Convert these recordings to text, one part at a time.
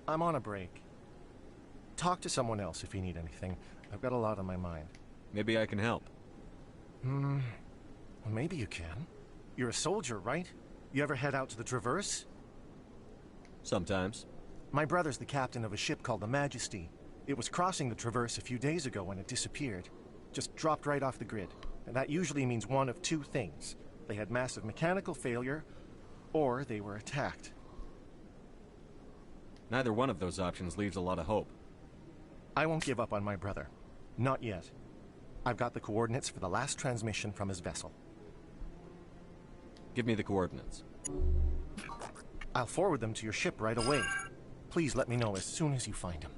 I'm on a break. Talk to someone else if you need anything. I've got a lot on my mind. Maybe I can help. Well, maybe you can. You're a soldier, right? You ever head out to the Traverse? Sometimes. My brother's the captain of a ship called the Majesty. It was crossing the Traverse a few days ago when it disappeared. Just dropped right off the grid. And that usually means one of two things. They had massive mechanical failure, or they were attacked. Neither one of those options leaves a lot of hope. I won't give up on my brother. Not yet. I've got the coordinates for the last transmission from his vessel. Give me the coordinates. I'll forward them to your ship right away. Please let me know as soon as you find him.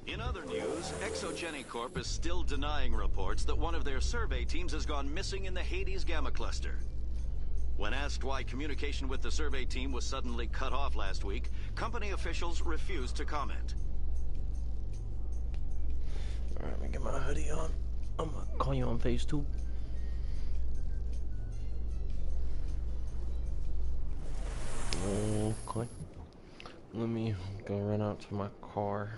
In other news, ExoGeniCorp is still denying reports that one of their survey teams has gone missing in the Hades Gamma Cluster. When asked why communication with the survey team was suddenly cut off last week, company officials refused to comment. Alright, let me get my hoodie on. I'm gonna call you on FaceTube. Okay. Let me go run out to my car.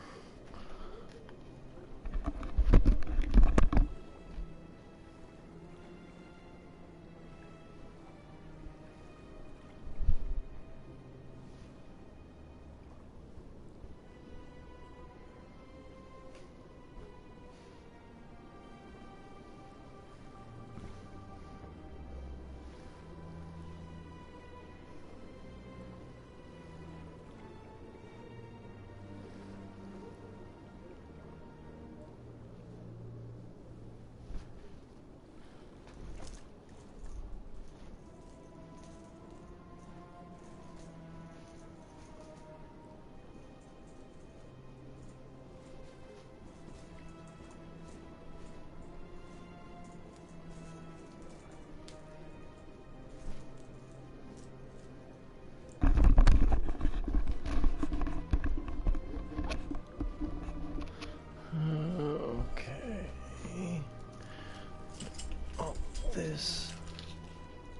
This.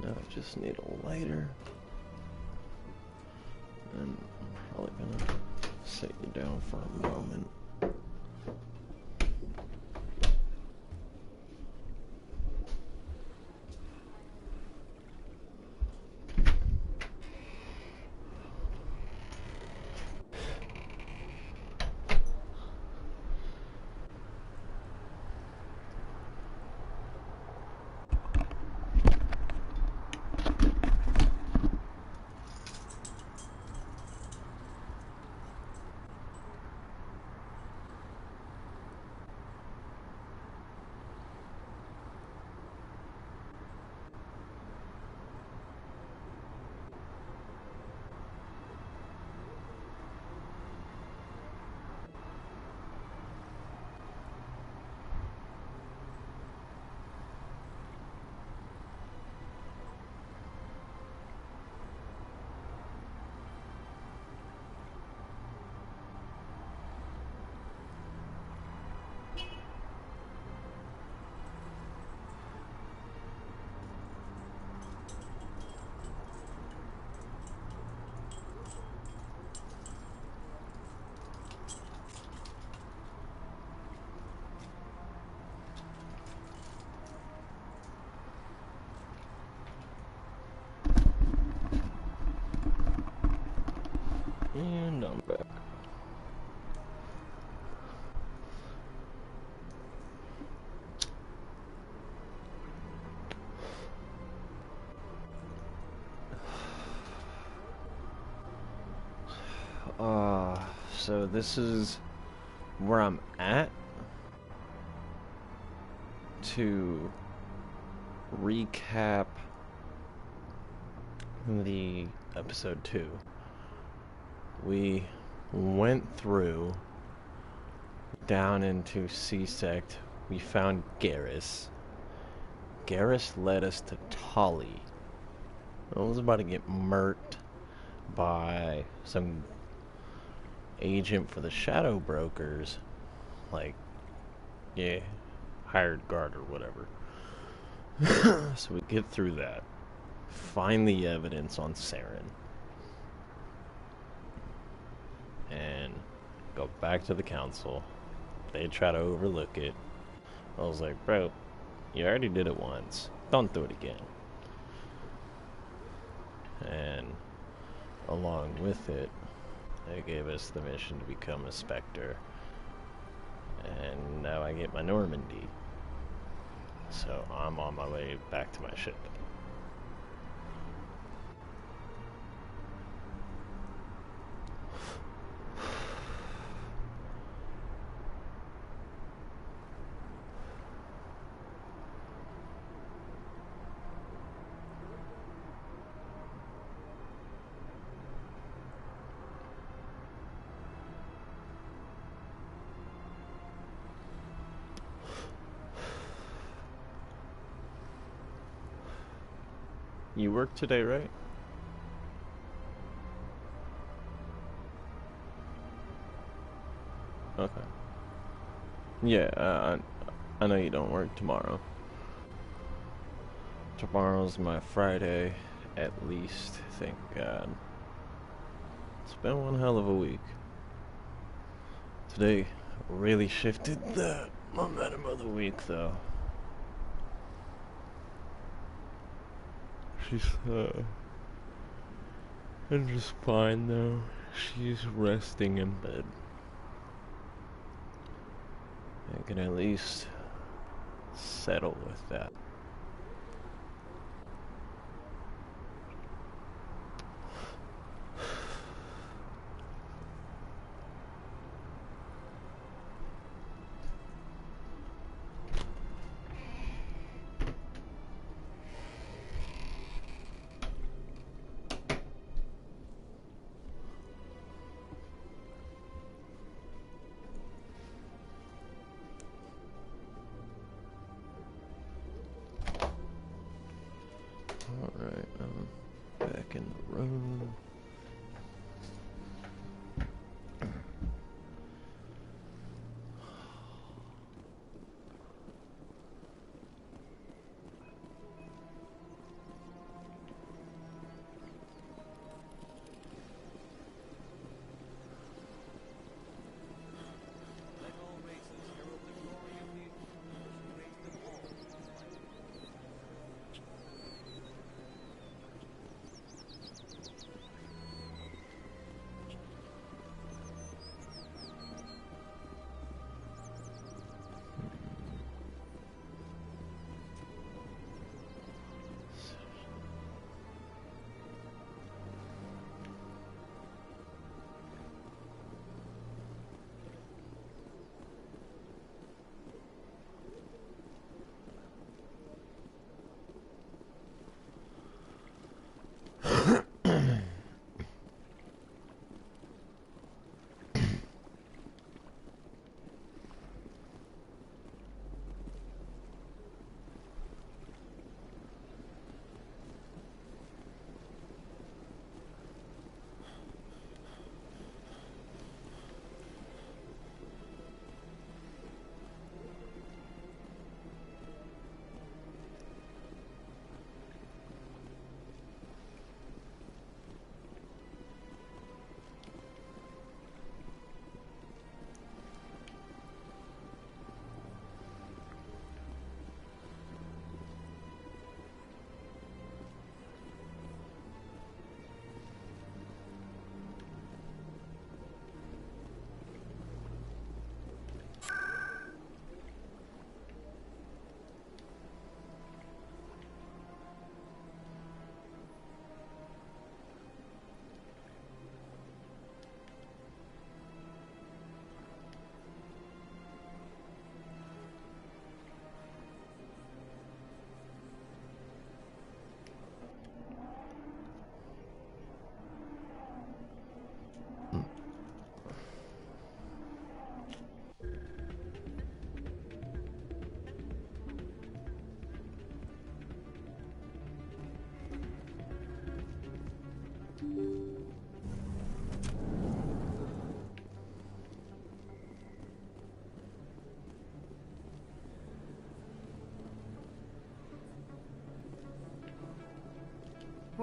Now I just need a lighter. And I'm probably gonna set you down for a moment. And I'm back. So this is where I'm at to recap the episode 2, we went through down into C-Sect. We found Garrus. Garrus led us to Tolly. I was about to get murked by some agent for the Shadow Brokers. Like, yeah, hired guard or whatever. So we get through that. Find the evidence on Saren. And go back to the council. They try to overlook it. I was like, bro, you already did it once. Don't do it again. And along with it, they gave us the mission to become a Spectre. And now I get my Normandy. So I'm on my way back to my ship. You work today, right? Okay. Yeah, I know you don't work tomorrow. Tomorrow's my Friday, at least, thank God. It's been one hell of a week. Today really shifted the momentum of the week, though. She's, I'm just fine, though. She's resting in bed. I can at least settle with that. Alright, I'm back in the room.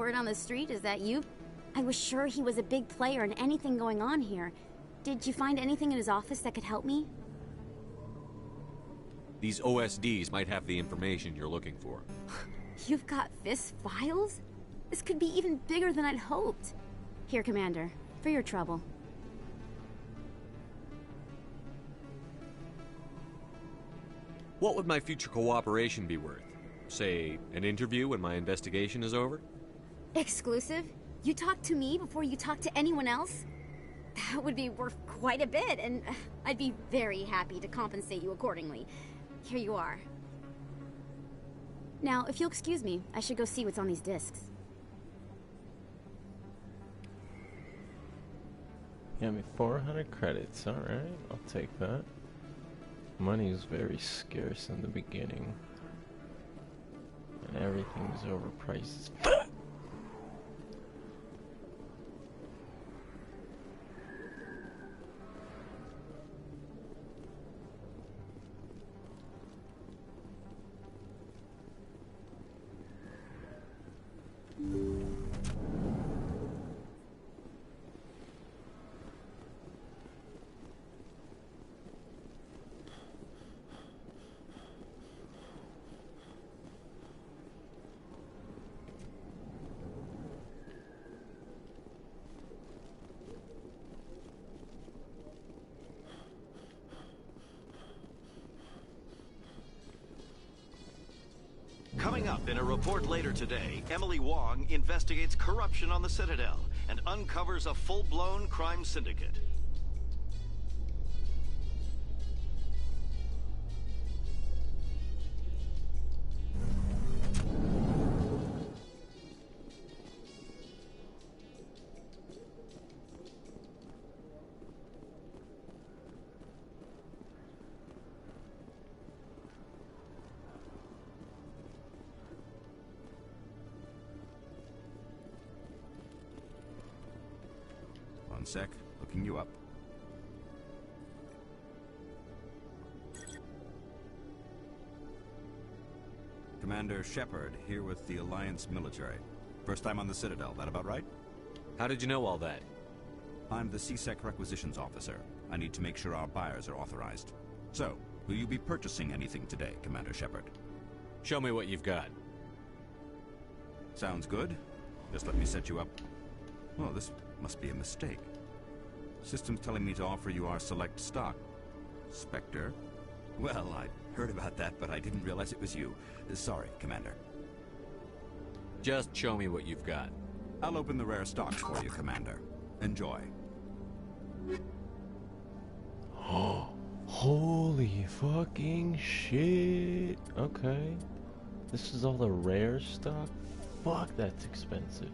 Word on the street, is that you? I was sure he was a big player in anything going on here. Did you find anything in his office that could help me? These OSDs might have the information you're looking for. You've got FIS files? This could be even bigger than I'd hoped. Here, Commander, for your trouble. What would my future cooperation be worth? Say, an interview when my investigation is over? Exclusive? You talk to me before you talk to anyone else? That would be worth quite a bit, and I'd be very happy to compensate you accordingly. Here you are. Now, if you'll excuse me, I should go see what's on these discs. Got me 400 credits. Alright, I'll take that. Money is very scarce in the beginning. And everything is overpriced. Coming up in a report later today, Emily Wong investigates corruption on the Citadel and uncovers a full-blown crime syndicate. One sec, looking you up. Commander Shepard, here with the Alliance military. First time on the Citadel, that about right? How did you know all that? I'm the CSEC requisitions officer. I need to make sure our buyers are authorized. So, will you be purchasing anything today, Commander Shepard? Show me what you've got. Sounds good. Just let me set you up. Oh, this must be a mistake. System's telling me to offer you our select stock. Spectre? Well, I heard about that, but I didn't realize it was you. Sorry, Commander. Just show me what you've got. I'll open the rare stocks for you, Commander. Enjoy. Oh, holy fucking shit. Okay. This is all the rare stuff? Fuck, that's expensive.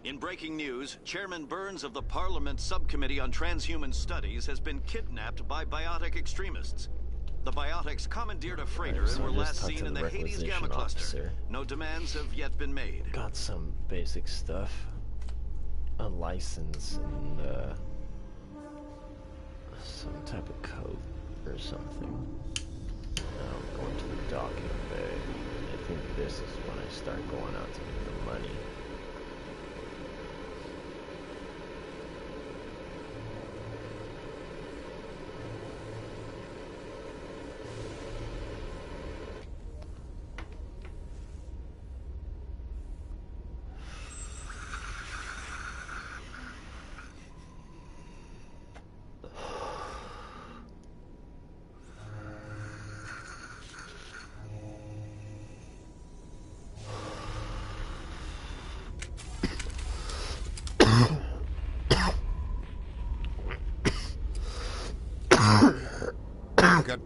In breaking news, Chairman Burns of the Parliament Subcommittee on Transhuman Studies has been kidnapped by biotic extremists. The biotics commandeered a freighter and were last seen in the Hades Gamma Cluster. No demands have yet been made. Got some basic stuff. A license and some type of coat or something. Now I'm going to the docking bay. I think this is when I start going out to get the money.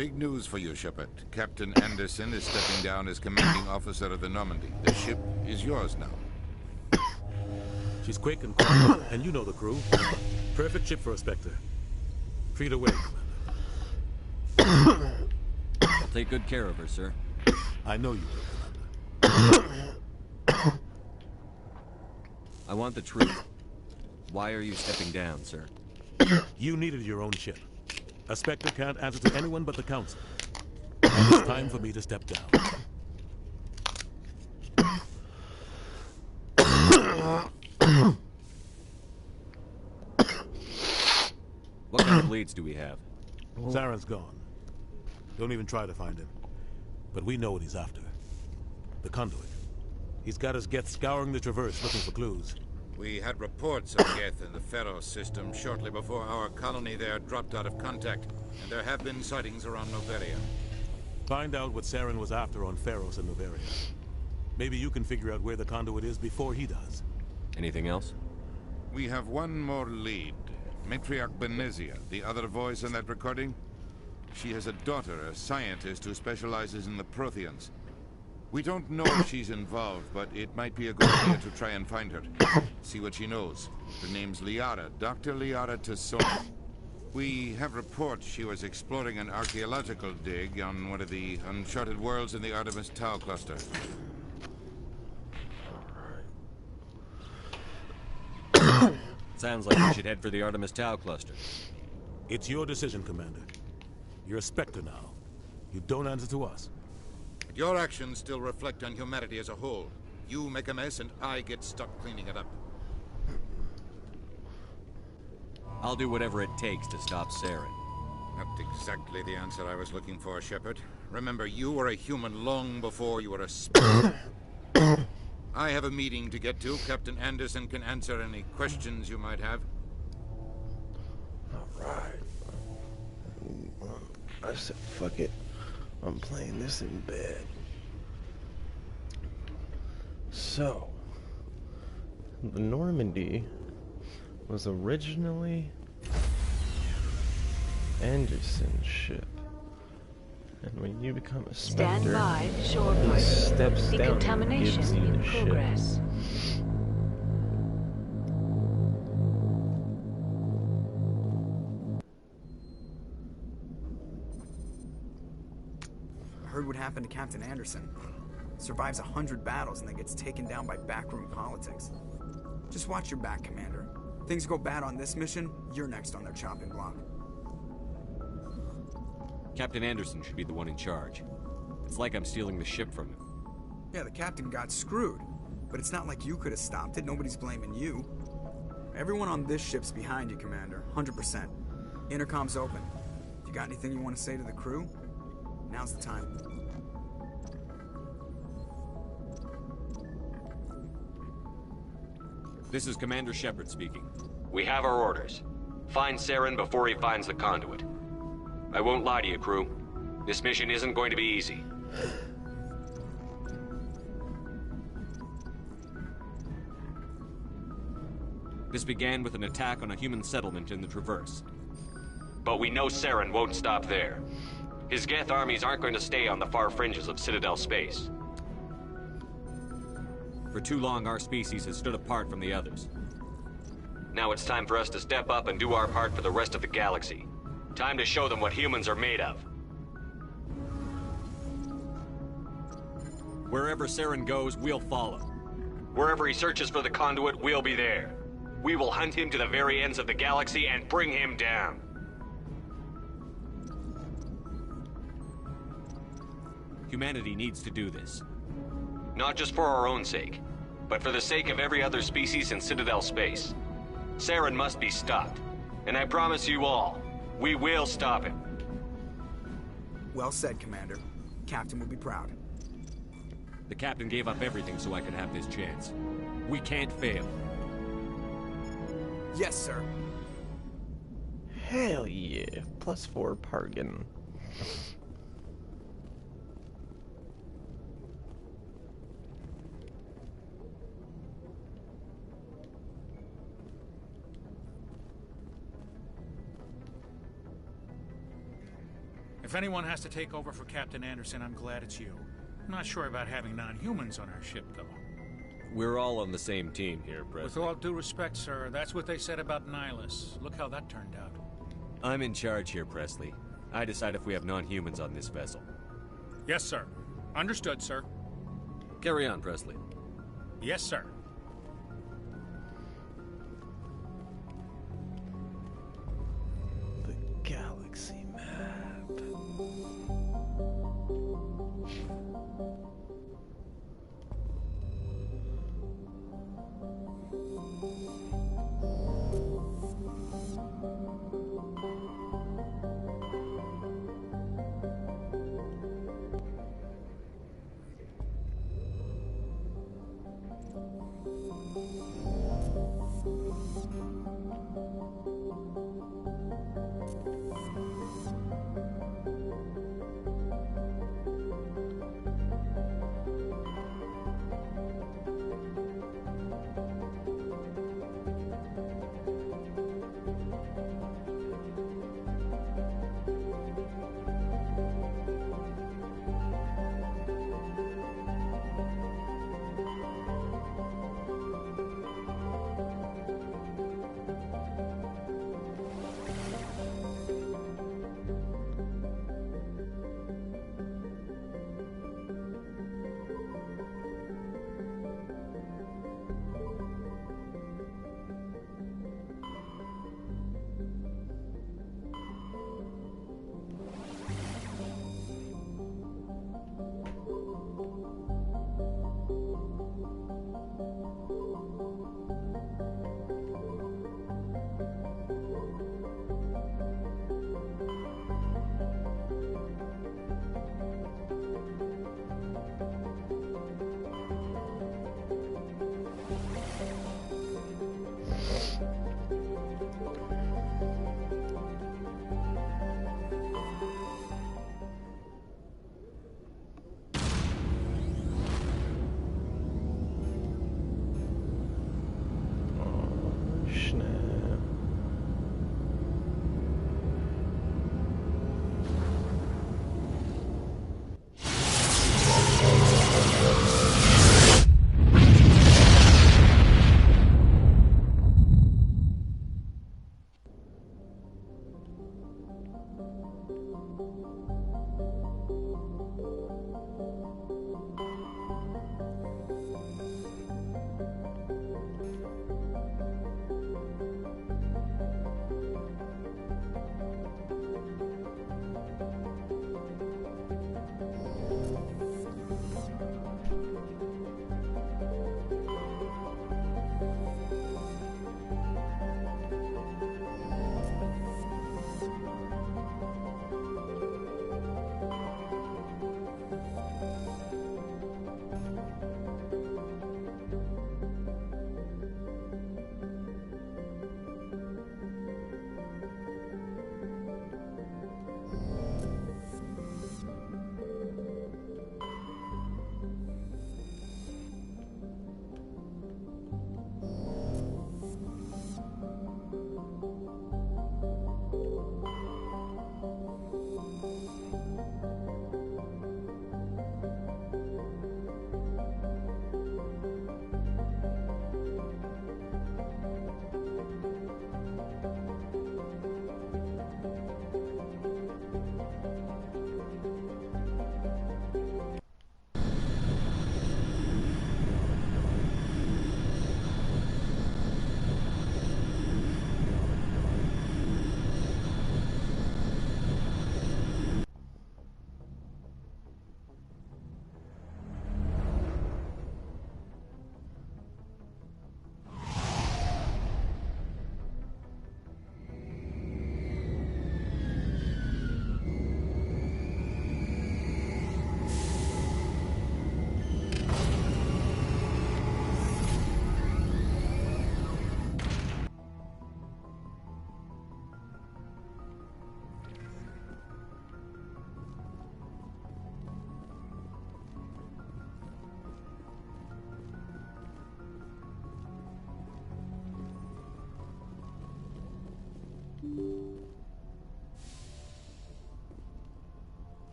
Big news for you, Shepard. Captain Anderson is stepping down as commanding officer of the Normandy. The ship is yours now. She's quick and quiet, and you know the crew. Perfect ship for a Spectre. Treat her well, Commander. I'll take good care of her, sir. I know you will, Commander. I want the truth. Why are you stepping down, sir? You needed your own ship. A Spectre can't answer to anyone but the Council. And it's time for me to step down. What kind of leads do we have? Saren's gone. Don't even try to find him. But we know what he's after. The conduit. He's got his Geth scouring the Traverse looking for clues. We had reports of Geth in the Pharaoh system shortly before our colony there dropped out of contact, and there have been sightings around Noveria. Find out what Saren was after on Pharos and Noveria. Maybe you can figure out where the conduit is before he does. Anything else? We have one more lead. Matriarch Benezia, the other voice in that recording. She has a daughter, a scientist who specializes in the Protheans. We don't know if she's involved, but it might be a good idea to try and find her. See what she knows. Her name's Liara, Dr. Liara Tassoni. We have reports she was exploring an archaeological dig on one of the uncharted worlds in the Artemis Tau cluster. Sounds like we should head for the Artemis Tau cluster. It's your decision, Commander. You're a Spectre now. You don't answer to us. But your actions still reflect on humanity as a whole. You make a mess and I get stuck cleaning it up. I'll do whatever it takes to stop Saren. Not exactly the answer I was looking for, Shepard. Remember, you were a human long before you were a Spectre. I have a meeting to get to. Captain Anderson can answer any questions you might have. Alright. I said, fuck it. I'm playing this in bed. So, the Normandy was originally Anderson's ship. And when you become a Spectre, Stand by, shore he break. steps down and Decontamination gives you in the ship. progress. I heard what happened to Captain Anderson. Survives 100 battles and then gets taken down by backroom politics. Just watch your back, Commander. Things go bad on this mission, you're next on their chopping block. Captain Anderson should be the one in charge. It's like I'm stealing the ship from him. Yeah, the captain got screwed. But it's not like you could have stopped it. Nobody's blaming you. Everyone on this ship's behind you, Commander. 100%. Intercom's open. If you got anything you want to say to the crew, now's the time. This is Commander Shepard speaking. We have our orders. Find Saren before he finds the conduit. I won't lie to you, crew. This mission isn't going to be easy. This began with an attack on a human settlement in the Traverse. But we know Saren won't stop there. His Geth armies aren't going to stay on the far fringes of Citadel space. For too long, our species has stood apart from the others. Now it's time for us to step up and do our part for the rest of the galaxy. Time to show them what humans are made of. Wherever Saren goes, we'll follow. Wherever he searches for the conduit, we'll be there. We will hunt him to the very ends of the galaxy and bring him down. Humanity needs to do this. Not just for our own sake, but for the sake of every other species in Citadel space. Saren must be stopped. And I promise you all, we will stop him. Well said, Commander. Captain will be proud. The captain gave up everything so I could have this chance. We can't fail. Yes, sir. Hell yeah. +4 Pargan. If anyone has to take over for Captain Anderson, I'm glad it's you. I'm not sure about having non-humans on our ship, though. We're all on the same team here, With Presley. all due respect, sir, that's what they said about Nihilus. Look how that turned out. I'm in charge here, Presley. I decide if we have non-humans on this vessel. Yes, sir. Understood, sir. Carry on, Presley. Yes, sir. The galaxy map.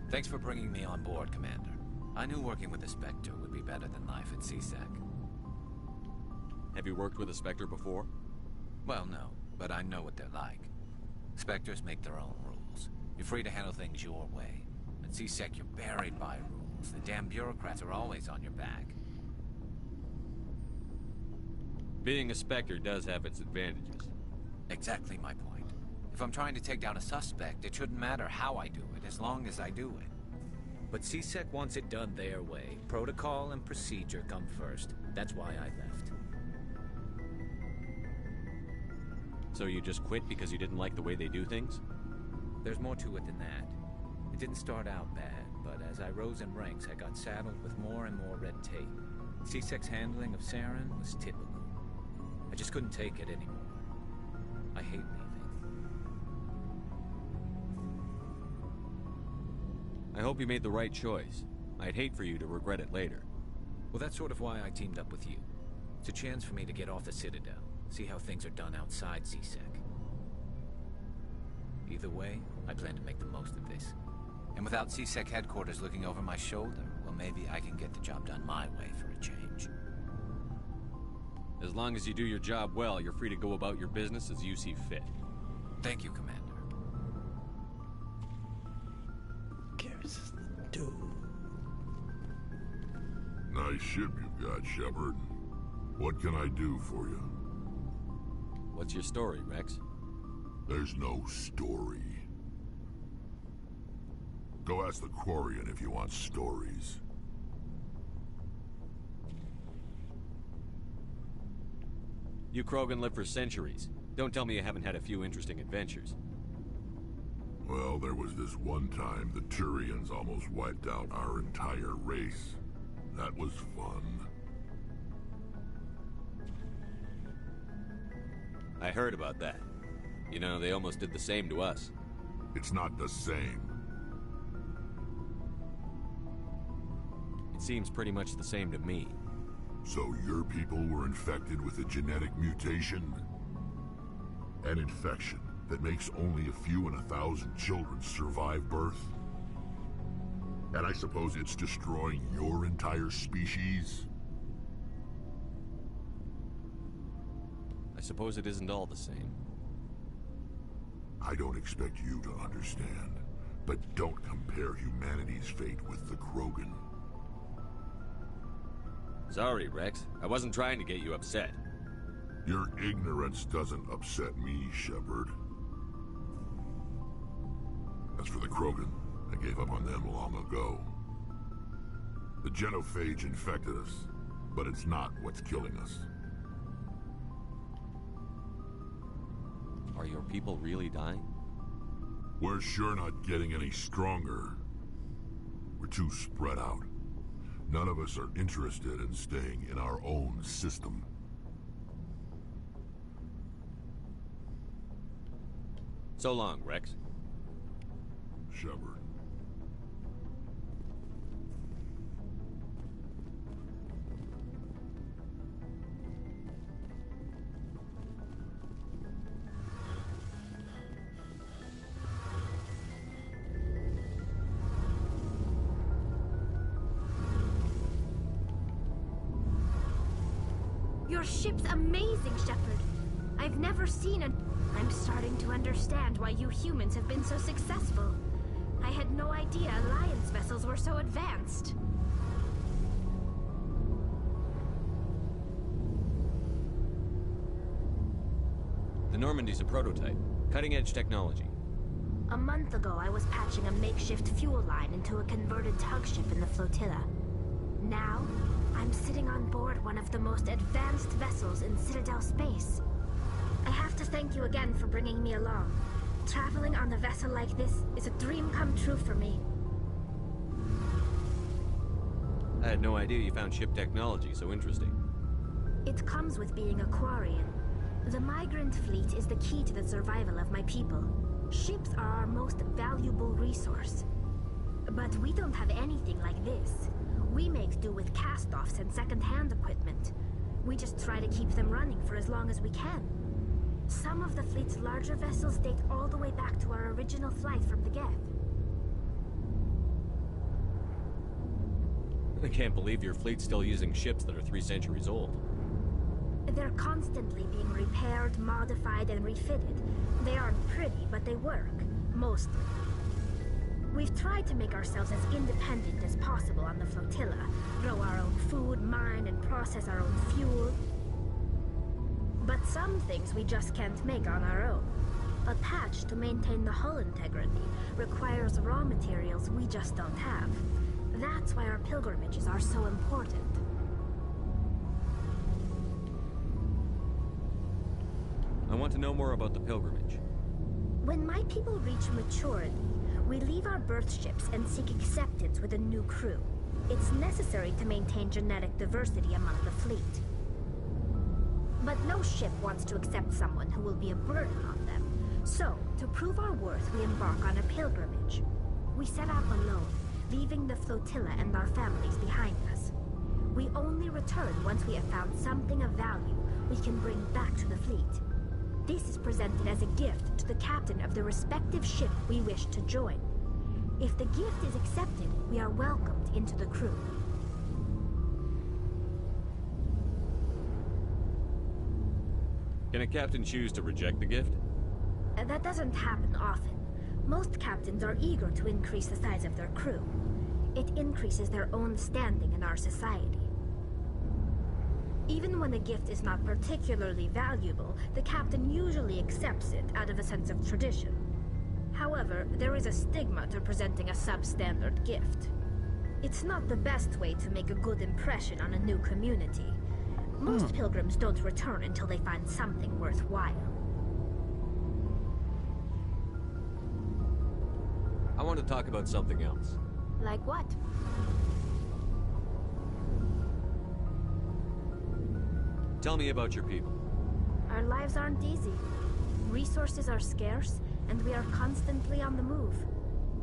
Thanks for bringing me on board, Commander. I knew working with the Spectre would be better than life at CSEC. Have you worked with a Spectre before? Well, no, but I know what they're like. Spectres make their own rules. You're free to handle things your way. At CSEC, you're buried by rules. The damn bureaucrats are always on your back. Being a Spectre does have its advantages. Exactly my point. If I'm trying to take down a suspect, it shouldn't matter how I do it, as long as I do it. But CSEC wants it done their way. Protocol and procedure come first. That's why I left. So you just quit because you didn't like the way they do things? There's more to it than that. It didn't start out bad, but as I rose in ranks, I got saddled with more and more red tape. CSEC's handling of Saren was typical. I just couldn't take it anymore. I hate leaving. I hope you made the right choice. I'd hate for you to regret it later. Well, that's sort of why I teamed up with you. It's a chance for me to get off the Citadel, see how things are done outside CSEC. Either way, I plan to make the most of this. And without CSEC headquarters looking over my shoulder, well, maybe I can get the job done my way for a change. As long as you do your job well, you're free to go about your business as you see fit. Thank you, Commander. Garrus is the dude. Nice ship you've got, Shepard. What can I do for you? What's your story, Rex? There's no story. Go ask the Quarian if you want stories. You Krogan live for centuries. Don't tell me you haven't had a few interesting adventures. Well, there was this one time the Turians almost wiped out our entire race. That was fun. I heard about that. You know, they almost did the same to us. It's not the same. It seems pretty much the same to me. So your people were infected with a genetic mutation? An infection that makes only a few in 1,000 children survive birth? And I suppose it's destroying your entire species? I suppose it isn't all the same. I don't expect you to understand, but don't compare humanity's fate with the Krogan. Sorry, Rex. I wasn't trying to get you upset. Your ignorance doesn't upset me, Shepard. As for the Krogan, I gave up on them long ago. The genophage infected us, but it's not what's killing us. Are your people really dying? We're sure not getting any stronger. We're too spread out. None of us are interested in staying in our own system. So long, Rex. Shepard. Your ship's amazing, Shepard. I've never seen a... I'm starting to understand why you humans have been so successful. I had no idea Alliance vessels were so advanced. The Normandy's a prototype. Cutting-edge technology. A month ago, I was patching a makeshift fuel line into a converted tug ship in the flotilla. Now, I'm sitting on board one of the most advanced vessels in Citadel space. I have to thank you again for bringing me along. Traveling on a vessel like this is a dream come true for me. I had no idea you found ship technology so interesting. It comes with being a Quarian. The migrant fleet is the key to the survival of my people. Ships are our most valuable resource. But we don't have anything like this. We make do with cast-offs and second-hand equipment. We just try to keep them running for as long as we can. Some of the fleet's larger vessels date all the way back to our original flight from the Geth. I can't believe your fleet's still using ships that are 3 centuries old. They're constantly being repaired, modified, and refitted. They aren't pretty, but they work. Mostly. We've tried to make ourselves as independent as possible on the flotilla. Grow our own food, mine, and process our own fuel. But some things we just can't make on our own. A patch to maintain the hull integrity requires raw materials we just don't have. That's why our pilgrimages are so important. I want to know more about the pilgrimage. When my people reach maturity, we leave our birth ships and seek acceptance with a new crew. It's necessary to maintain genetic diversity among the fleet. But no ship wants to accept someone who will be a burden on them. So, to prove our worth, we embark on a pilgrimage. We set out alone, leaving the flotilla and our families behind us. We only return once we have found something of value we can bring back to the fleet. This is presented as a gift to the captain of the respective ship we wish to join. If the gift is accepted, we are welcomed into the crew. Can a captain choose to reject the gift? That doesn't happen often. Most captains are eager to increase the size of their crew. It increases their own standing in our society. Even when a gift is not particularly valuable, the captain usually accepts it out of a sense of tradition. However, there is a stigma to presenting a substandard gift. It's not the best way to make a good impression on a new community. Most pilgrims don't return until they find something worthwhile. I want to talk about something else. Like what? Tell me about your people. Our lives aren't easy. Resources are scarce, and we are constantly on the move.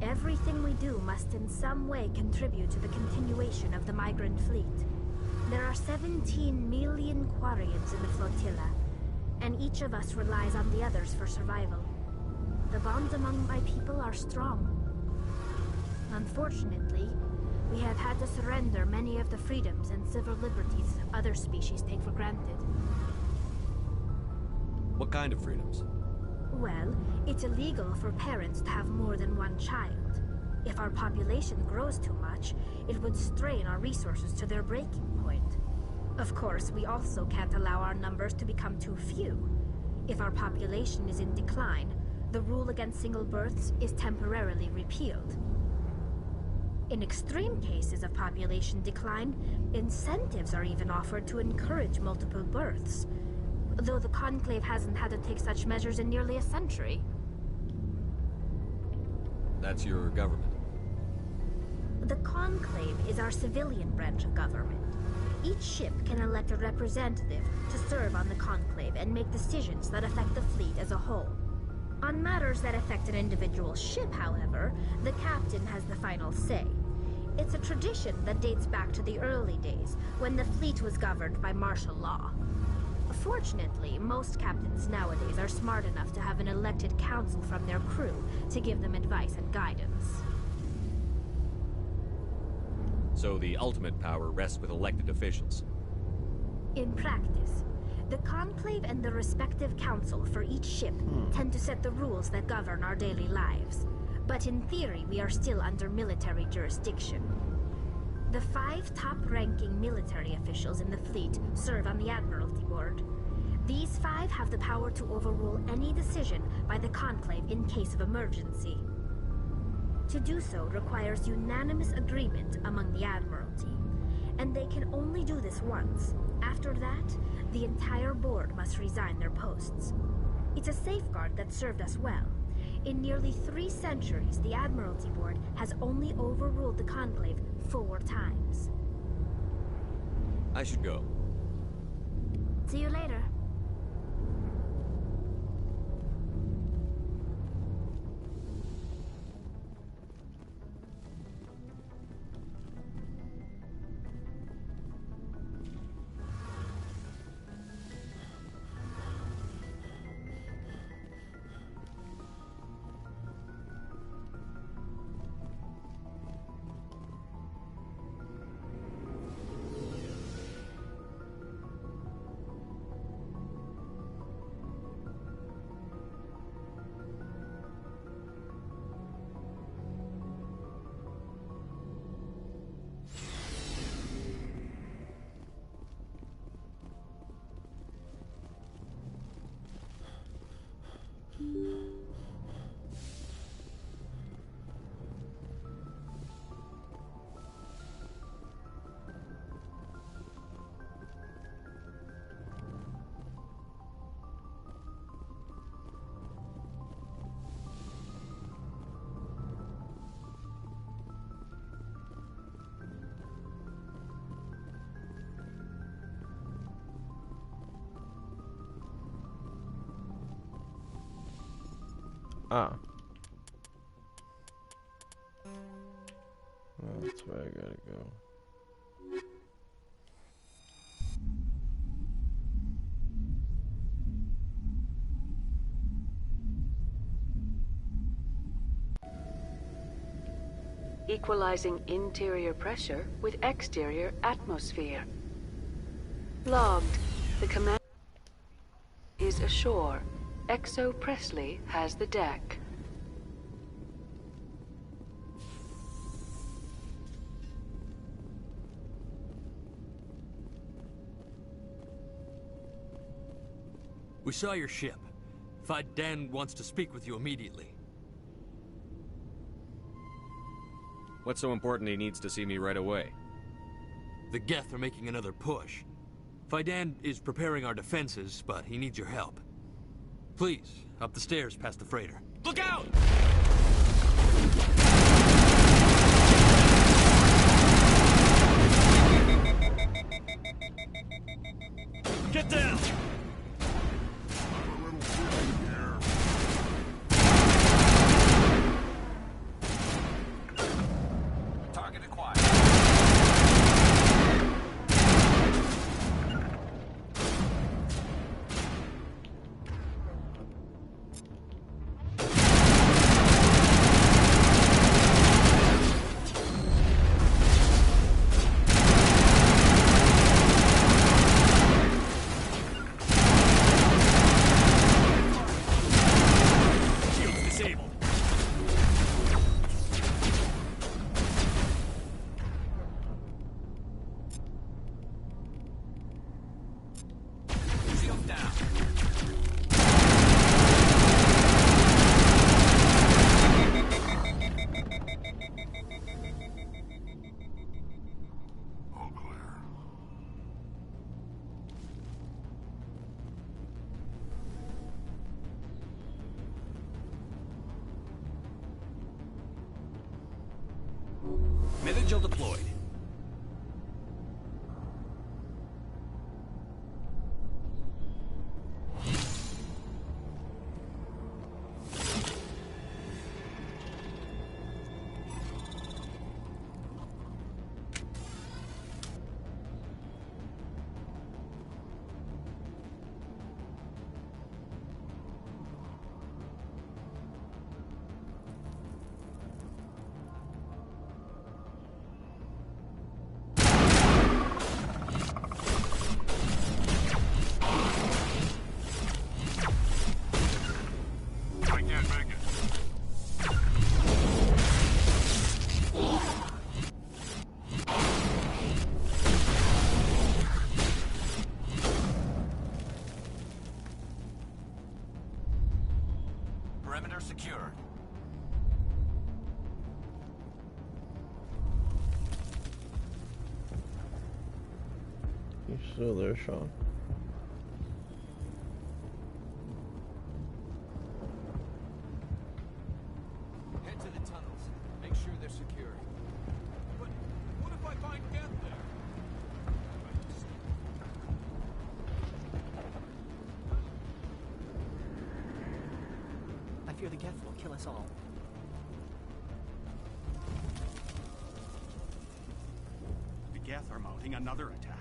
Everything we do must in some way contribute to the continuation of the migrant fleet. There are 17 million Quarians in the flotilla, and each of us relies on the others for survival. The bonds among my people are strong. Unfortunately, we have had to surrender many of the freedoms and civil liberties other species take for granted. What kind of freedoms? Well, it's illegal for parents to have more than one child. If our population grows too much, it would strain our resources to their breaking point. Of course, we also can't allow our numbers to become too few. If our population is in decline, the rule against single births is temporarily repealed. In extreme cases of population decline, incentives are even offered to encourage multiple births, though the Conclave hasn't had to take such measures in nearly a century. That's your government. The Conclave is our civilian branch of government. Each ship can elect a representative to serve on the Conclave and make decisions that affect the fleet as a whole. On matters that affect an individual ship, however, the captain has the final say. It's a tradition that dates back to the early days, when the fleet was governed by martial law. Fortunately, most captains nowadays are smart enough to have an elected council from their crew to give them advice and guidance. So the ultimate power rests with elected officials. In practice, the Conclave and the respective council for each ship tend to set the rules that govern our daily lives. But in theory, we are still under military jurisdiction. The 5 top-ranking military officials in the fleet serve on the Admiralty Board. These 5 have the power to overrule any decision by the Conclave in case of emergency. To do so requires unanimous agreement among the Admiralty, and they can only do this once. After that, the entire board must resign their posts. It's a safeguard that served us well. In nearly 3 centuries, the Admiralty Board has only overruled the Conclave 4 times. I should go. See you later. Ah. Well, that's where I gotta go. Equalizing interior pressure with exterior atmosphere. Logged. The command is ashore. Exo Presley has the deck. We saw your ship. Dan wants to speak with you immediately. What's so important he needs to see me right away? The Geth are making another push. Fidan is preparing our defenses, but he needs your help. Please, up the stairs past the freighter. Look out! Get down! Target acquired. Vigil deployed. Perimeter secured. You still there, Sean? Head to the tunnels. Make sure they're secure. But what if I find Geth there? I fear the Geth will kill us all. The Geth are mounting another attack.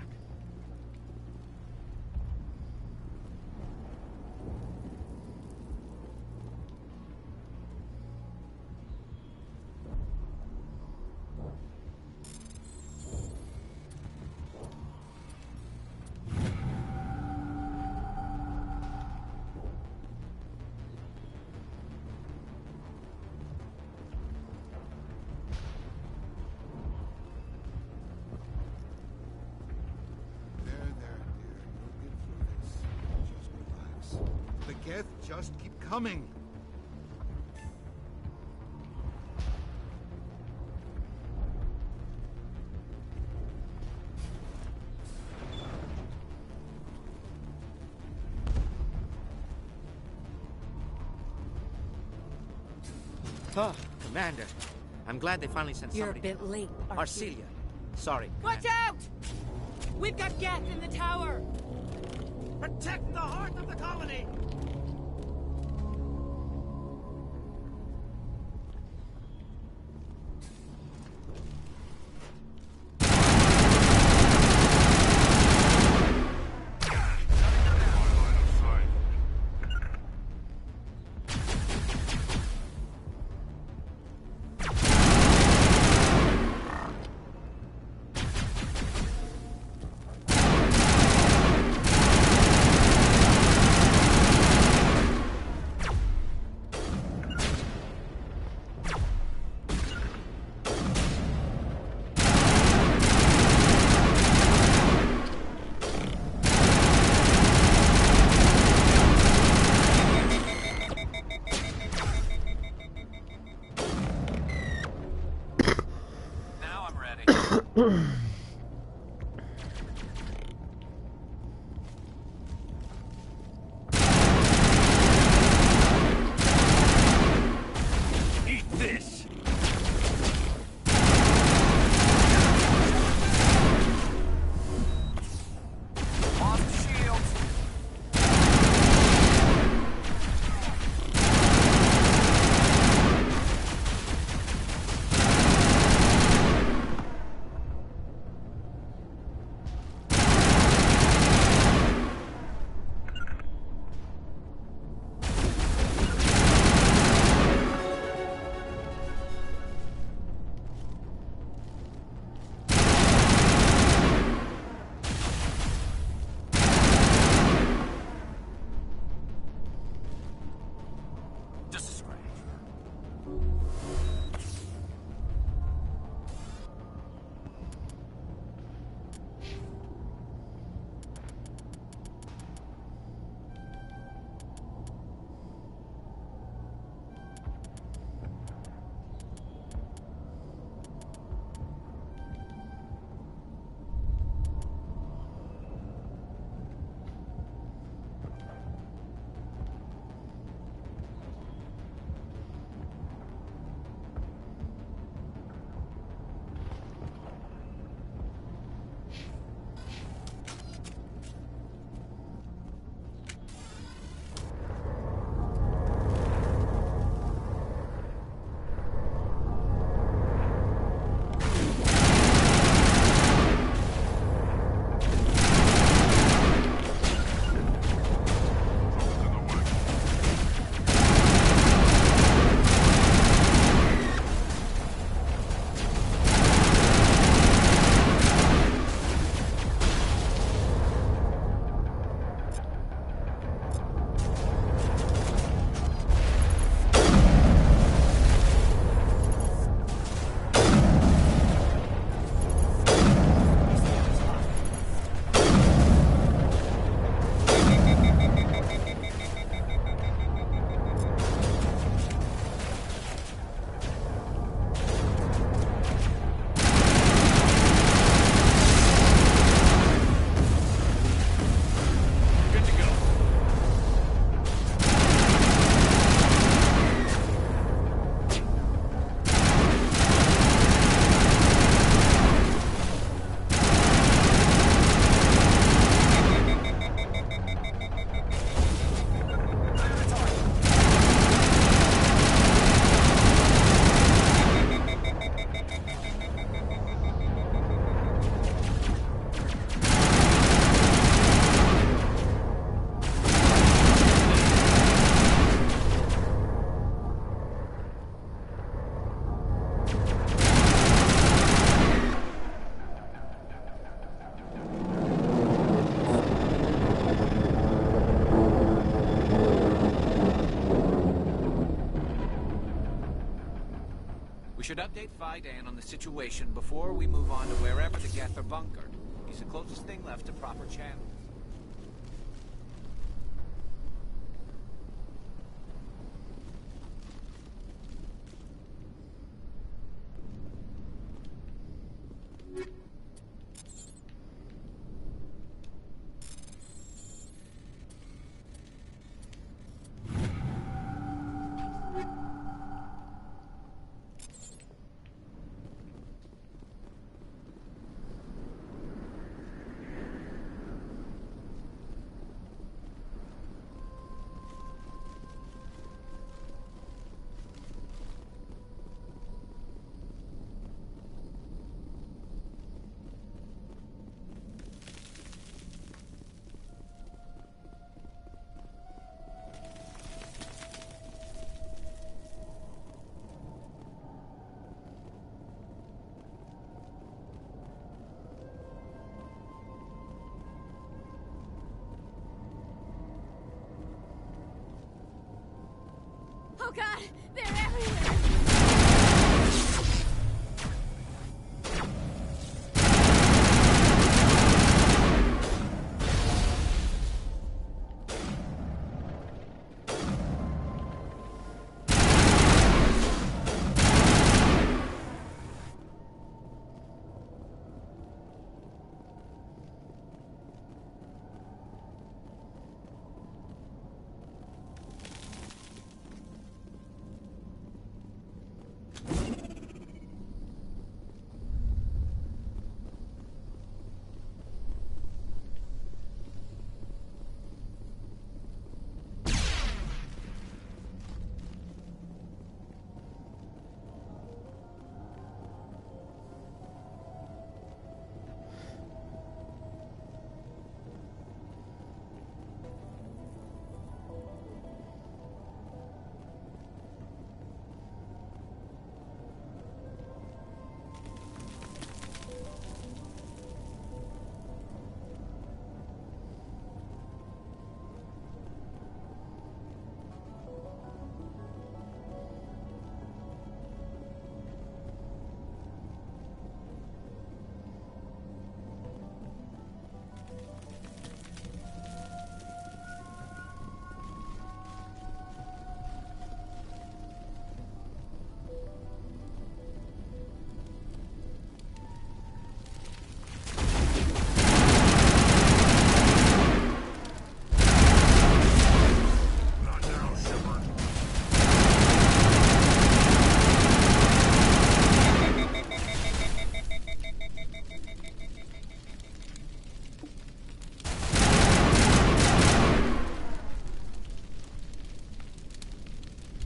Geth just keep coming. Oh, Commander. I'm glad they finally sent somebody. You're a bit late, Arcelia. Sorry. Watch out! We've got Geth in the tower! Protect the heart of the colony! Eat this! Lost shields! Just a scratch. We should update Fidan on the situation before we move on to wherever the Geth are bunkered. He's the closest thing left to proper channels. Oh god, they're everywhere!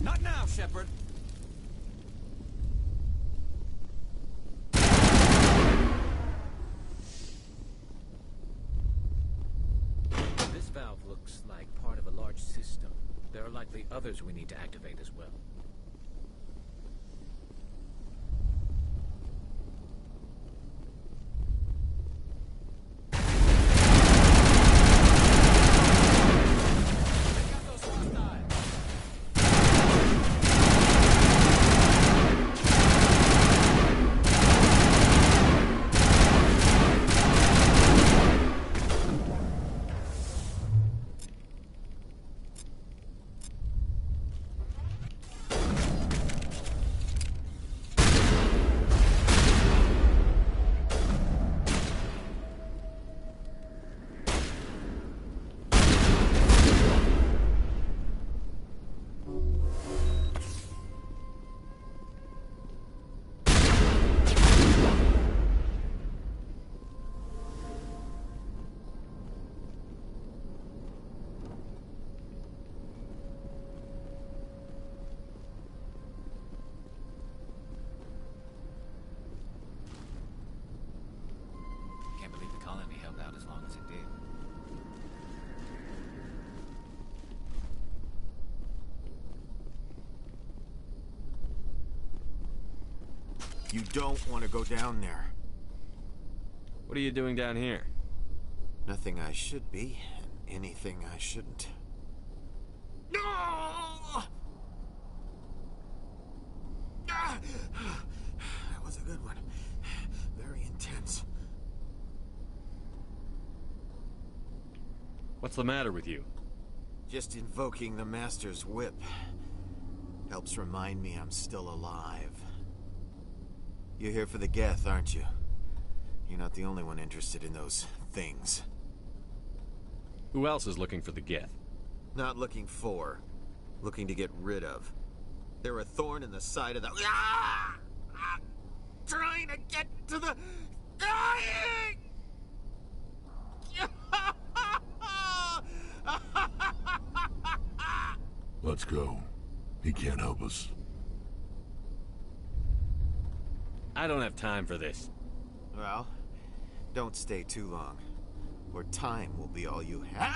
Not now, Shepard. This valve looks like part of a large system. There are likely others we need to activate as well. Can't believe the colony held out as long as it did. You don't want to go down there. What are you doing down here? Nothing I should be, and anything I shouldn't. No! That was a good one. Very intense. What's the matter with you? Just invoking the Master's whip helps remind me I'm still alive. You're here for the Geth, aren't you? You're not the only one interested in those things. Who else is looking for the Geth? Not looking for. Looking to get rid of. They're a thorn in the side of the... Ah! I'm trying to get to the... Dying! Let's go. He can't help us. I don't have time for this. Well, don't stay too long, or time will be all you have.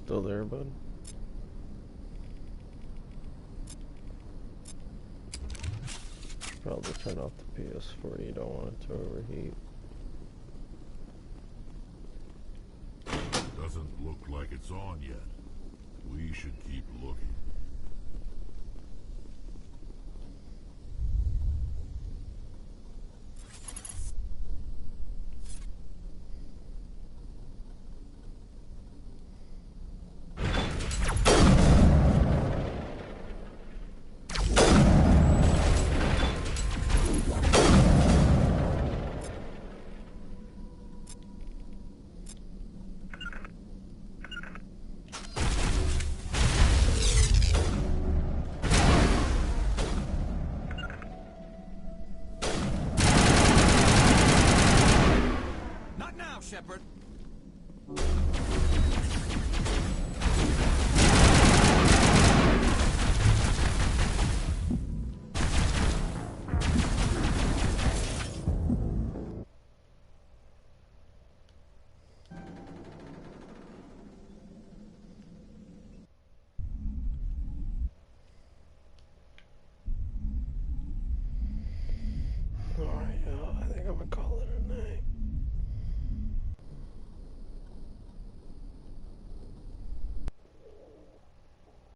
Still there, bud? Probably turn off the PS4. You don't want it to overheat. Doesn't look like it's on yet. We should keep looking. Shepard. Alright, I think I'm gonna call